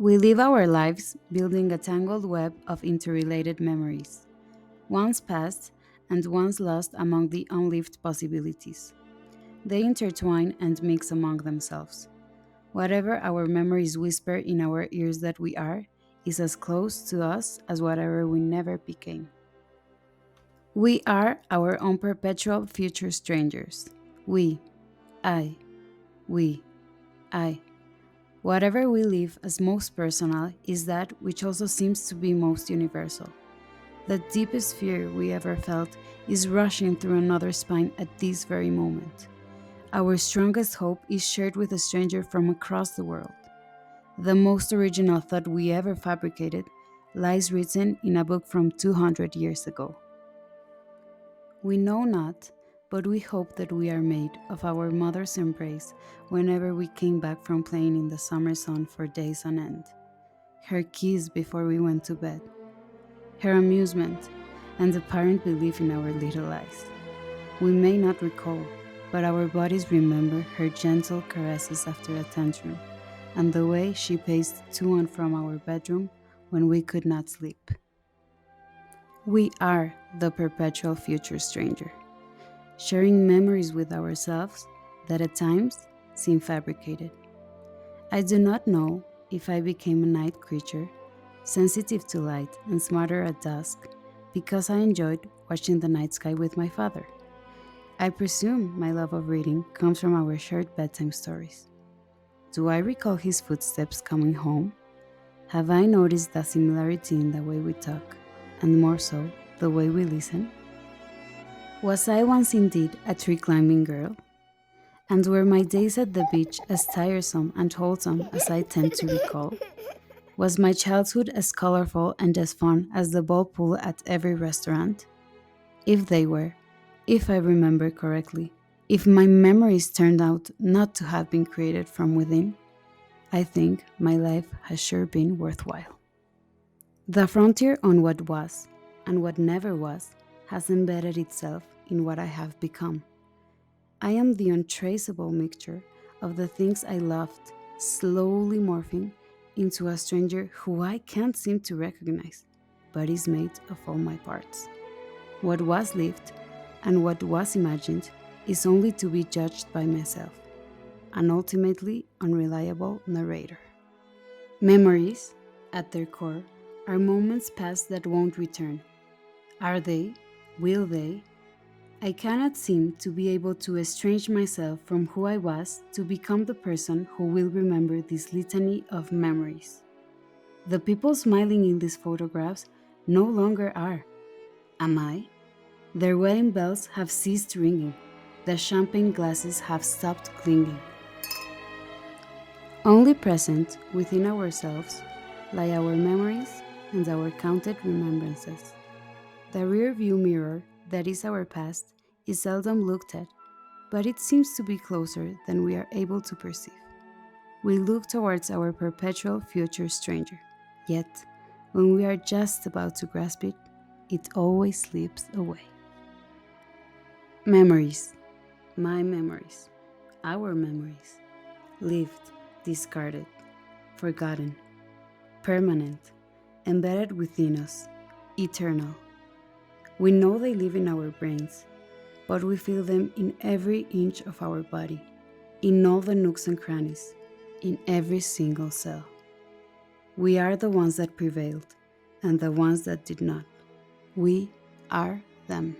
We live our lives building a tangled web of interrelated memories, once past and once lost among the unlived possibilities. They intertwine and mix among themselves. Whatever our memories whisper in our ears that we are, is as close to us as whatever we never became. We are our own perpetual future strangers. We, I, we, I. Whatever we live as most personal is that which also seems to be most universal. The deepest fear we ever felt is rushing through another spine at this very moment. Our strongest hope is shared with a stranger from across the world. The most original thought we ever fabricated lies written in a book from 200 years ago. We know not, but we hope that we are made of our mother's embrace whenever we came back from playing in the summer sun for days on end. Her kiss before we went to bed, her amusement, and apparent belief in our little lies. We may not recall, but our bodies remember her gentle caresses after a tantrum, and the way she paced to and from our bedroom when we could not sleep. We are the perpetual future stranger, sharing memories with ourselves that at times seem fabricated. I do not know if I became a night creature, sensitive to light and smarter at dusk, because I enjoyed watching the night sky with my father. I presume my love of reading comes from our shared bedtime stories. Do I recall his footsteps coming home? Have I noticed a similarity in the way we talk, and more so, the way we listen? Was I once indeed a tree climbing girl? And were my days at the beach as tiresome and wholesome as I tend to recall? Was my childhood as colorful and as fun as the ball pool at every restaurant? If they were, if I remember correctly, if my memories turned out not to have been created from within, I think my life has sure been worthwhile. The frontier on what was and what never was has embedded itself in what I have become. I am the untraceable mixture of the things I loved, slowly morphing into a stranger who I can't seem to recognize, but is made of all my parts. What was lived and what was imagined is only to be judged by myself, an ultimately unreliable narrator. Memories, at their core, are moments past that won't return. Are they? Will they? I cannot seem to be able to estrange myself from who I was to become the person who will remember this litany of memories. The people smiling in these photographs no longer are. Am I? Their wedding bells have ceased ringing. The champagne glasses have stopped clinging. Only present within ourselves lie our memories and our counted remembrances. The rear view mirror that is our past is seldom looked at, but it seems to be closer than we are able to perceive. We look towards our perpetual future stranger, yet, when we are just about to grasp it, it always slips away. Memories, my memories, our memories, lived, discarded, forgotten, permanent, embedded within us, eternal. We know they live in our brains, but we feel them in every inch of our body, in all the nooks and crannies, in every single cell. We are the ones that prevailed, and the ones that did not. We are them.